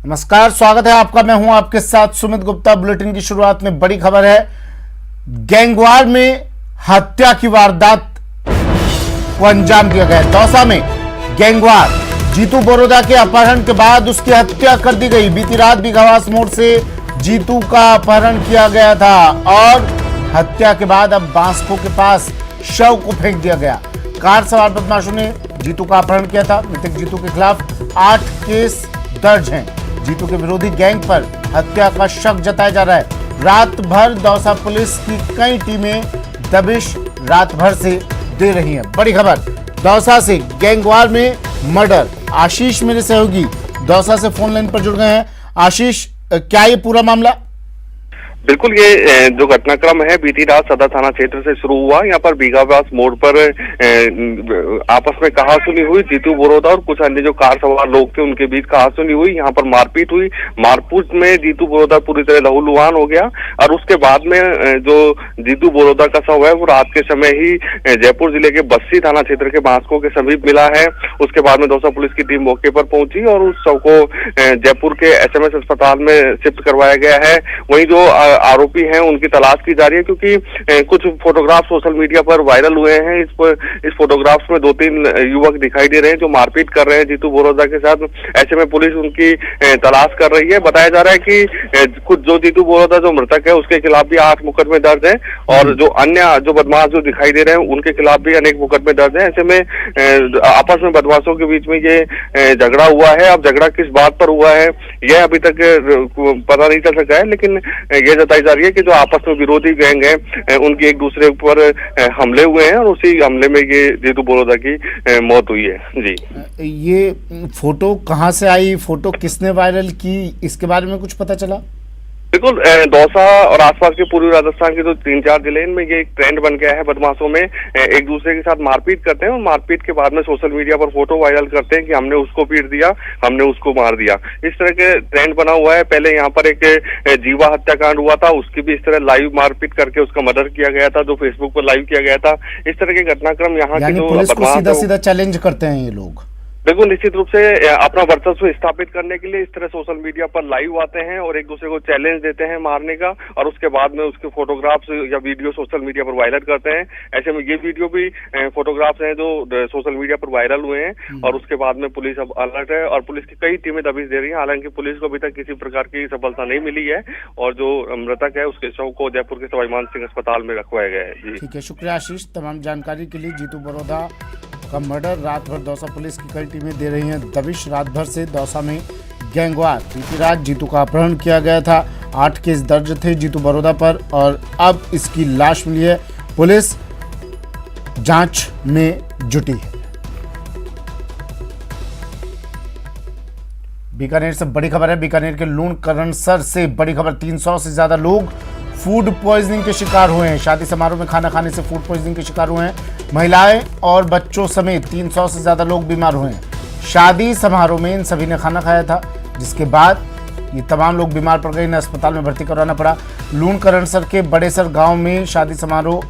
नमस्कार, स्वागत है आपका। मैं हूं आपके साथ सुमित गुप्ता। बुलेटिन की शुरुआत में बड़ी खबर है। गैंगवार में हत्या की वारदात को अंजाम दिया गया। दौसा में गैंगवार जीतू बोरोदा के अपहरण के बाद उसकी हत्या कर दी गई। बीती रात बीघावास मोड़ से जीतू का अपहरण किया गया था और हत्या के बाद अब बांसको के पास शव को फेंक दिया गया। कार सवार बदमाशों ने जीतू का अपहरण किया था। मृतक जीतू के खिलाफ 8 केस दर्ज हैं। जीतू के विरोधी गैंग पर हत्या का शक जताया जा रहा है। रात भर दौसा पुलिस की कई टीमें दबिश रात भर से दे रही हैं। बड़ी खबर दौसा से, गैंगवार में मर्डर। आशीष मेरे सहयोगी दौसा से फोन लाइन पर जुड़ गए हैं। आशीष, क्या ये पूरा मामला? बिल्कुल, ये जो घटनाक्रम है बीती रात सदर थाना क्षेत्र से शुरू हुआ। यहाँ पर बीघावास मोड़ पर आपस में कहासुनी हुई। जीतू बोरोदा और कुछ अन्य जो कार सवार लोग थे उनके बीच कहासुनी हुई। यहाँ पर मारपीट हुई। मारपीट में जीतू बोरोदा पूरी तरह लहूलुहान हो गया और उसके बाद में जो जीतू बोरोदा का शव है वो रात के समय ही जयपुर जिले के बस्सी थाना क्षेत्र के बांसको के समीप मिला है। उसके बाद में दौसा पुलिस की टीम मौके पर पहुंची और उस शव को जयपुर के एसएमएस अस्पताल में शिफ्ट करवाया गया है। वहीं जो आरोपी हैं उनकी तलाश की जा रही है, क्योंकि कुछ फोटोग्राफ सोशल मीडिया पर वायरल हुए हैं। इस फोटोग्राफ्स में 2-3 युवक दिखाई दे रहे हैं जो मारपीट कर रहे हैं जीतू बोरोदा के साथ। ऐसे में पुलिस उनकी तलाश कर रही है। बताया जा रहा है कि कुछ जो जीतू बोरोदा जो मृतक है उसके खिलाफ भी 8 मुकदमे दर्ज है और जो अन्य जो बदमाश जो दिखाई दे रहे हैं उनके खिलाफ भी अनेक मुकदमे दर्ज है। ऐसे में आपस में बदमाशों के बीच में ये झगड़ा हुआ है। अब झगड़ा किस बात पर हुआ है यह अभी तक पता नहीं चल सका है, लेकिन ये बताई जा रही है कि जो आपस में विरोधी गैंग है उनकी एक दूसरे पर हमले हुए हैं और उसी हमले में ये जीतू बोरोदा की मौत हुई है। जी, ये फोटो कहां से आई, फोटो किसने वायरल की, इसके बारे में कुछ पता चला? बिल्कुल, दौसा और आसपास के पूर्वी राजस्थान के जो 3-4 जिले इनमें ये एक ट्रेंड बन गया है। बदमाशों में एक दूसरे के साथ मारपीट करते हैं और मारपीट के बाद में सोशल मीडिया पर फोटो वायरल करते हैं कि हमने उसको पीट दिया, हमने उसको मार दिया। इस तरह के ट्रेंड बना हुआ है। पहले यहाँ पर एक जीवा हत्याकांड हुआ था, उसकी भी इस तरह लाइव मारपीट करके उसका मर्डर किया गया था जो फेसबुक पर लाइव किया गया था। इस तरह के घटनाक्रम यहाँ के जो पुलिस को सीधा सीधा चैलेंज करते हैं ये लोग। बिल्कुल, निश्चित रूप से अपना वर्चस्व स्थापित करने के लिए इस तरह सोशल मीडिया पर लाइव आते हैं और एक दूसरे को चैलेंज देते हैं मारने का और उसके बाद में उसके फोटोग्राफ्स या वीडियो सोशल मीडिया पर वायरल करते हैं। ऐसे में ये वीडियो भी फोटोग्राफ्स हैं जो सोशल मीडिया पर वायरल हुए हैं और उसके बाद में पुलिस अब अलर्ट है और पुलिस की कई टीमें दबिश दे रही है। हालांकि पुलिस को अभी तक किसी प्रकार की सफलता नहीं मिली है और जो मृतक है उसके शव को जयपुर के सवाई मान सिंह अस्पताल में रखवाया गया है। ठीक है, शुक्रिया आशीष तमाम जानकारी के लिए। जीतू बोरोदा का मर्डर रात भर दौसा पुलिस की कई टीमें दे रही हैं दबिश। रात भर से दौसा में गैंगवार। बीती रात जीतू का अपहरण किया गया था। 8 केस दर्ज थे जीतू बोरोदा पर और अब इसकी लाश मिली है। पुलिस जांच में जुटी है। बीकानेर से बड़ी खबर है। बीकानेर के लूणकरणसर से बड़ी खबर। 300 से ज्यादा लोग फूड पॉइजनिंग के शिकार हुए हैं। शादी समारोह में खाना खाने से फूड पॉइजनिंग के शिकार हुए हैं। महिलाएं और बच्चों समेत 300 से ज्यादा लोग बीमार हुए हैं। शादी समारोह में इन सभी ने खाना खाया था, जिसके बाद ये तमाम लोग बीमार पड़ गए। इन्हें अस्पताल में भर्ती करवाना पड़ा। लूणकरणसर के बड़ेसर गांव में शादी समारोह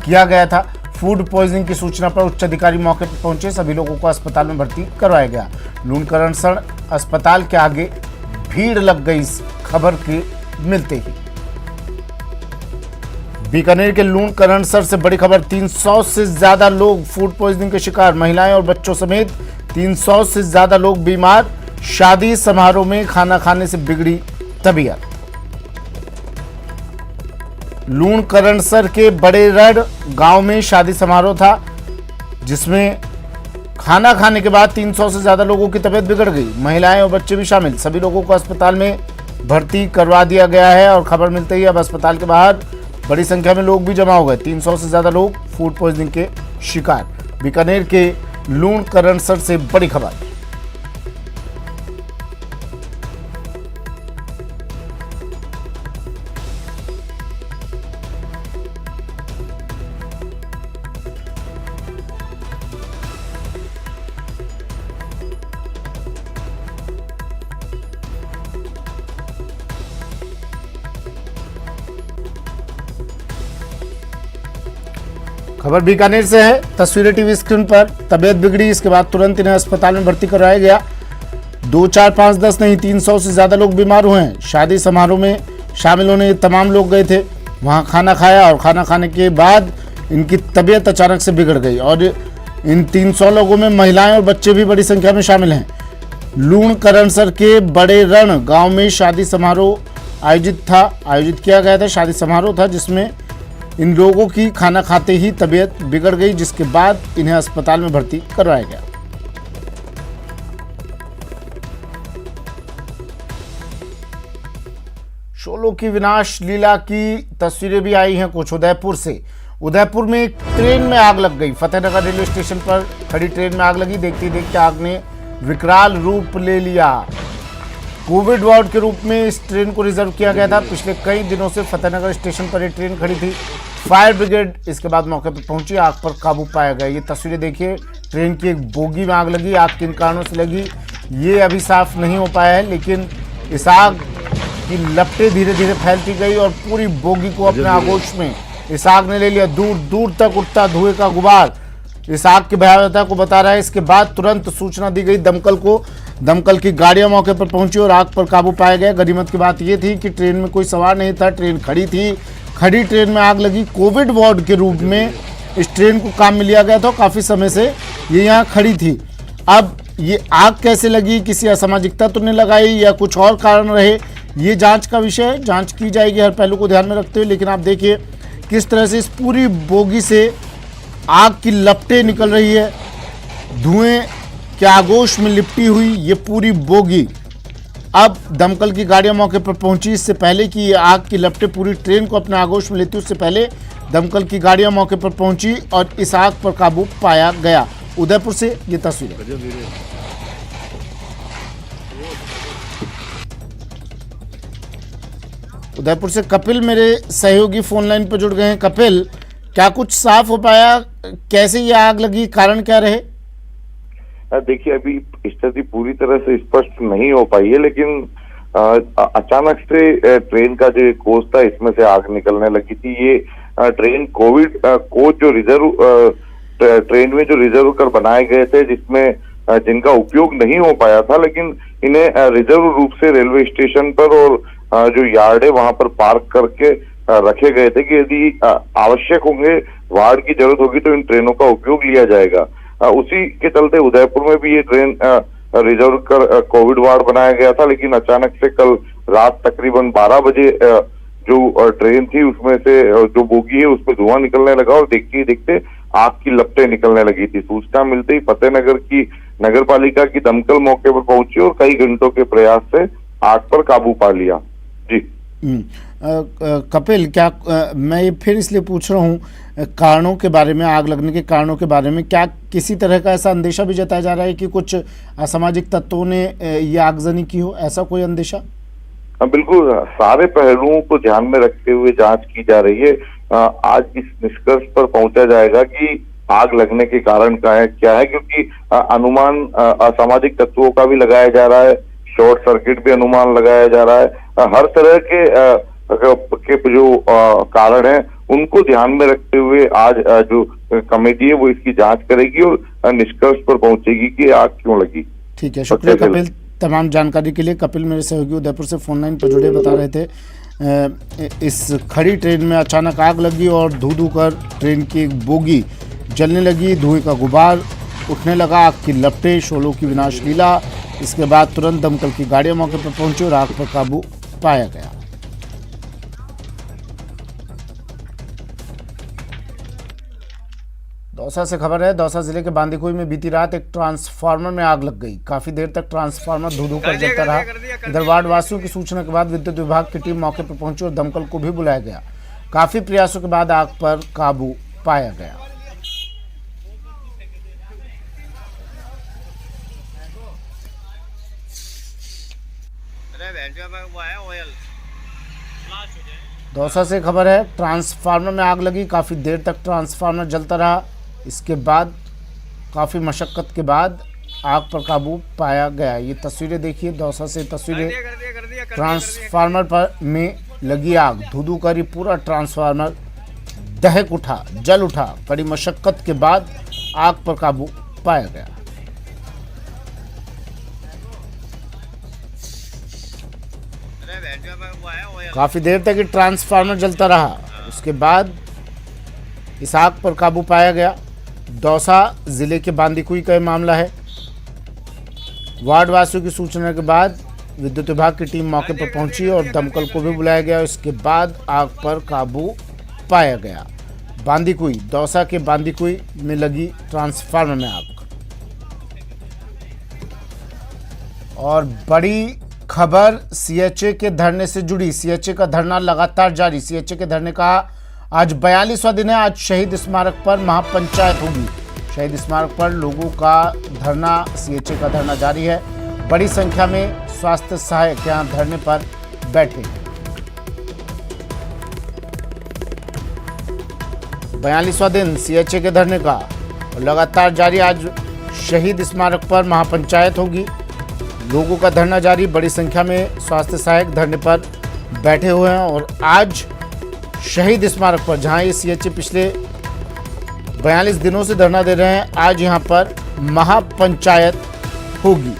किया गया था। फूड पॉइजनिंग की सूचना पर उच्च अधिकारी मौके पर पहुंचे। सभी लोगों को अस्पताल में भर्ती करवाया गया। लूणकरणसर अस्पताल के आगे भीड़ लग गई इस खबर के मिलते ही। बीकानेर के लूणकरणसर से बड़ी खबर। 300 से ज्यादा लोग फूड पॉइजनिंग के शिकार। महिलाएं और बच्चों समेत 300 से ज्यादा लोग बीमार। शादी समारोह में खाना खाने से बिगड़ी तबीयत। लूणकरणसर के बड़ेरड गांव में शादी समारोह था, जिसमें खाना खाने के बाद 300 से ज्यादा लोगों की तबीयत बिगड़ गई। महिलाएं और बच्चे भी शामिल। सभी लोगों को अस्पताल में भर्ती करवा दिया गया है और खबर मिलते ही अब अस्पताल के बाहर बड़ी संख्या में लोग भी जमा हो गए। 300 से ज्यादा लोग फूड पॉइजनिंग के शिकार। बीकानेर के लूणकरणसर से बड़ी खबर। खबर बीकानेर से है। तस्वीरें टीवी स्क्रीन पर। तबीयत बिगड़ी, इसके बाद तुरंत इन्हें अस्पताल में भर्ती करवाया गया। 2, 4, 5, 10 नहीं 300 से ज़्यादा लोग बीमार हुए हैं। शादी समारोह में शामिल होने तमाम लोग गए थे, वहाँ खाना खाया और खाना खाने के बाद इनकी तबीयत अचानक से बिगड़ गई और इन 300 लोगों में महिलाएं और बच्चे भी बड़ी संख्या में शामिल हैं। लूणकरणसर के बड़े रण गांव में शादी समारोह आयोजित किया गया था। शादी समारोह था जिसमें इन लोगों की खाना खाते ही तबीयत बिगड़ गई, जिसके बाद इन्हें अस्पताल में भर्ती करवाया गया। शोलों की विनाश लीला की तस्वीरें भी आई हैं कुछ उदयपुर से। उदयपुर में एक ट्रेन में आग लग गई। फतेहनगर रेलवे स्टेशन पर खड़ी ट्रेन में आग लगी। देखते ही देखते आग ने विकराल रूप ले लिया। कोविड वार्ड के रूप में इस ट्रेन को रिजर्व किया गया था। पिछले कई दिनों से फतेहनगर स्टेशन पर एक ट्रेन खड़ी थी। फायर ब्रिगेड इसके बाद मौके पर पहुंची, आग पर काबू पाया गया। ये तस्वीरें देखिए, ट्रेन की एक बोगी में आग लगी। आग किन कारणों से लगी ये अभी साफ नहीं हो पाया है, लेकिन इस आग की लपटें धीरे धीरे फैलती गई और पूरी बोगी को अपने आगोश में इस आग ने ले लिया। दूर दूर तक उठता धुएं का गुबार इस आग की भयावहता को बता रहा है। इसके बाद तुरंत सूचना दी गई दमकल को। दमकल की गाड़ियां मौके पर पहुंची और आग पर काबू पाया गया। गनीमत की बात यह थी कि ट्रेन में कोई सवार नहीं था, ट्रेन खड़ी थी। खड़ी ट्रेन में आग लगी। कोविड वार्ड के रूप में इस ट्रेन को काम में लिया गया था। काफी समय से ये यहाँ खड़ी थी। अब ये आग कैसे लगी, किसी असामाजिक तत्व ने लगाई या कुछ और कारण रहे, ये जांच का विषय है। जांच की जाएगी हर पहलू को ध्यान में रखते हुए। लेकिन आप देखिए किस तरह से इस पूरी बोगी से आग की लपटें निकल रही है। धुएं के आगोश में लिपटी हुई ये पूरी बोगी। अब दमकल की गाड़ियां मौके पर पहुंची। इससे पहले कि ये आग की लपटें पूरी ट्रेन को अपने आगोश में लेती, उससे पहले दमकल की गाड़ियां मौके पर पहुंची और इस आग पर काबू पाया गया। उदयपुर से ये तस्वीरें। उदयपुर से कपिल मेरे सहयोगी फोन लाइन पर जुड़ गए हैं। कपिल, क्या कुछ साफ हो पाया, कैसे ये आग लगी, कारण क्या रहे? देखिए, अभी स्थिति पूरी तरह से स्पष्ट नहीं हो पाई है, लेकिन अचानक से ट्रेन का जो कोच था इसमें से आग निकलने लगी थी। ये ट्रेन कोविड कोच जो रिजर्व ट्रेन में जो रिजर्व कर बनाए गए थे, जिसमें जिनका उपयोग नहीं हो पाया था, लेकिन इन्हें रिजर्व रूप से रेलवे स्टेशन पर और जो यार्ड है वहां पर पार्क करके रखे गए थे कि यदि आवश्यक होंगे, वार्ड की जरूरत होगी तो इन ट्रेनों का उपयोग लिया जाएगा। उसी के चलते उदयपुर में भी ये ट्रेन रिजर्व कर कोविड वार्ड बनाया गया था, लेकिन अचानक से कल रात तकरीबन 12 बजे जो ट्रेन थी उसमें से जो बोगी है उसमें धुआं निकलने लगा और देखते ही देखते आग की लपटें निकलने लगी थी। सूचना मिलते ही फतेहनगर की नगर पालिका की दमकल मौके पर पहुंची और कई घंटों के प्रयास से आग पर काबू पा लिया। जी कपिल, क्या मैं ये फिर इसलिए पूछ रहा हूँ कारणों के बारे में, आग लगने के कारणों के बारे में, क्या किसी तरह का ऐसा अंदेशा भी जताया जा रहा है कि कुछ असामाजिक तत्वों ने ये आगजनी की हो, ऐसा कोई अंदेशा? बिल्कुल, सारे पहलुओं को ध्यान में रखते हुए जांच की जा रही है। आज इस निष्कर्ष पर पहुंचा जाएगा कि आग लगने के कारण क्या है, क्योंकि अनुमान असामाजिक तत्वों का भी लगाया जा रहा है, शॉर्ट सर्किट भी अनुमान लगाया जा रहा है। हर तरह के जो कारण है उनको ध्यान में रखते हुए आज जो कमेटी है वो इसकी जांच करेगी और निष्कर्ष पर पहुंचेगी कि आग क्यों लगी। ठीक है, शुक्रिया कपिल तमाम जानकारी के लिए। कपिल मेरे सहयोगी उदयपुर से फोन लाइन पर जुड़े बता रहे थे इस खड़ी ट्रेन में अचानक आग लगी और धू धू कर ट्रेन की एक बोगी जलने लगी, धुएं का गुबार उठने लगा, आग की लपटें, शोलों की विनाश लीला। इसके बाद तुरंत दमकल की गाड़ियां मौके पर पहुंची और आग पर काबू पाया गया। दौसा से खबर है। दौसा जिले के बांदीकुई में बीती रात एक ट्रांसफार्मर में आग लग गई। काफी देर तक ट्रांसफार्मर धू धू कर जलता रहा। इधर वार्ड वासियों की सूचना के बाद विद्युत विभाग की टीम मौके पर पहुंची और दमकल को भी बुलाया गया। काफी प्रयासों के बाद आग पर काबू पाया गया। दौसा से खबर है। ट्रांसफार्मर में आग लगी। काफ़ी देर तक ट्रांसफार्मर जलता रहा। इसके बाद काफ़ी मशक्क़त के बाद आग पर काबू पाया गया। ये तस्वीरें देखिए, दौसा से तस्वीरें। ट्रांसफार्मर पर में लगी आग, धू धू कर पूरा ट्रांसफार्मर दहक उठा, जल उठा। कड़ी मशक्क़त के बाद आग पर काबू पाया गया। काफी देर तक ये ट्रांसफार्मर जलता रहा। उसके बाद इस आग पर काबू पाया गया। दौसा जिले के बांदीकुई का ये मामला है। वार्ड वासियों की सूचना के बाद विद्युत विभाग की टीम मौके पर पहुंची और दमकल को भी बुलाया गया। इसके बाद आग पर काबू पाया गया। बांदीकुई, दौसा के बांदीकुई में लगी ट्रांसफार्मर में आग। और बड़ी खबर सीएचए के धरने से जुड़ी। सीएचए का धरना लगातार जारी। सीएचए के धरने का आज 42वां दिन है। आज शहीद स्मारक पर महापंचायत होगी। शहीद स्मारक पर लोगों का धरना, सीएचए का धरना जारी है। बड़ी संख्या में स्वास्थ्य सहायक यहां धरने पर बैठे। 42वां दिन सीएचए के धरने का लगातार जारी। आज शहीद स्मारक पर महापंचायत होगी। लोगों का धरना जारी। बड़ी संख्या में स्वास्थ्य सहायक धरने पर बैठे हुए हैं। और आज शहीद स्मारक पर, जहां ये सीएचए पिछले 42 दिनों से धरना दे रहे हैं, आज यहां पर महापंचायत होगी।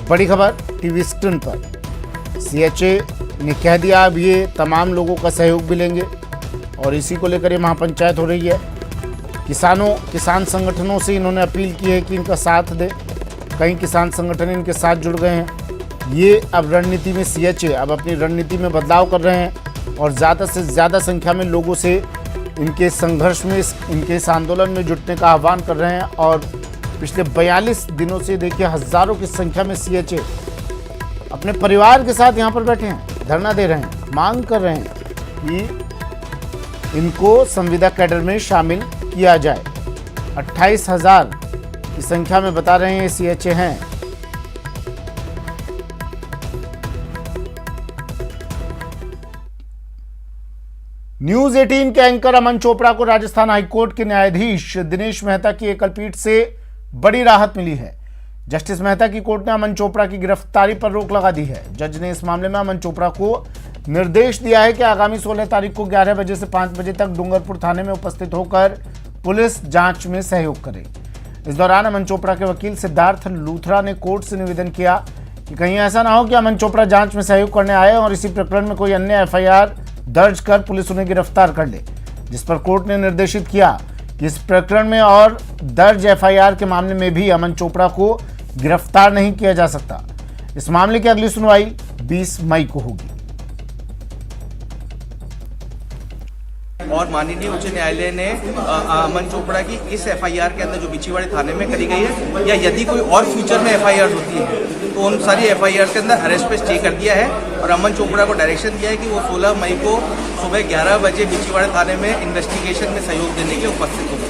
बड़ी खबर टीवी स्क्रीन पर। सीएचए ने कह दिया अब ये तमाम लोगों का सहयोग भी लेंगे और इसी को लेकर ये महापंचायत हो रही है। किसान संगठनों से इन्होंने अपील की है कि इनका साथ दे। कई किसान संगठन इनके साथ जुड़ गए हैं। ये अब रणनीति में, सीएचए अब अपनी रणनीति में बदलाव कर रहे हैं और ज़्यादा से ज़्यादा संख्या में लोगों से इनके संघर्ष में, इनके इस आंदोलन में जुटने का आह्वान कर रहे हैं। और पिछले 42 दिनों से देखिए हज़ारों की संख्या में सीएचए अपने परिवार के साथ यहाँ पर बैठे हैं, धरना दे रहे हैं, मांग कर रहे हैं कि इनको संविदा कैडर में शामिल किया जाए। 28,000 की संख्या में बता रहे हैं सीएचए हैं। न्यूज 18 के एंकर अमन चोपड़ा को राजस्थान हाईकोर्ट के न्यायाधीश दिनेश मेहता की एकल पीठ से बड़ी राहत मिली है। जस्टिस मेहता की कोर्ट ने अमन चोपड़ा की गिरफ्तारी पर रोक लगा दी है। जज ने इस मामले में अमन चोपड़ा को निर्देश दिया है कि आगामी 16 तारीख को 11 बजे से 5 बजे तक डूंगरपुर थाने में उपस्थित होकर पुलिस जांच में सहयोग करे। इस दौरान अमन चोपड़ा के वकील सिद्धार्थ लूथरा ने कोर्ट से निवेदन किया कि कहीं ऐसा ना हो कि अमन चोपड़ा जांच में सहयोग करने आए और इसी प्रकरण में कोई अन्य एफआईआर दर्ज कर पुलिस उन्हें गिरफ्तार कर ले, जिस पर कोर्ट ने निर्देशित किया कि इस प्रकरण में और दर्ज एफआईआर के मामले में भी अमन चोपड़ा को गिरफ्तार नहीं किया जा सकता। इस मामले की अगली सुनवाई 20 मई को होगी। और माननीय उच्च न्यायालय ने अमन चोपड़ा की इस एफआईआर के अंदर जो बिचीवाड़े थाने में करी गई है या यदि कोई और फ्यूचर में एफआईआर होती है तो उन सारी एफआईआर के अंदर अरेस्ट पे स्टे कर दिया है और अमन चोपड़ा को डायरेक्शन दिया है कि वो 16 मई को सुबह 11 बजे बिचीवाड़े थाने में इन्वेस्टिगेशन में सहयोग देने के लिए उपस्थित होंगे।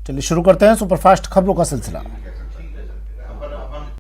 चलिए शुरू करते हैं सुपरफास्ट खबरों का सिलसिला।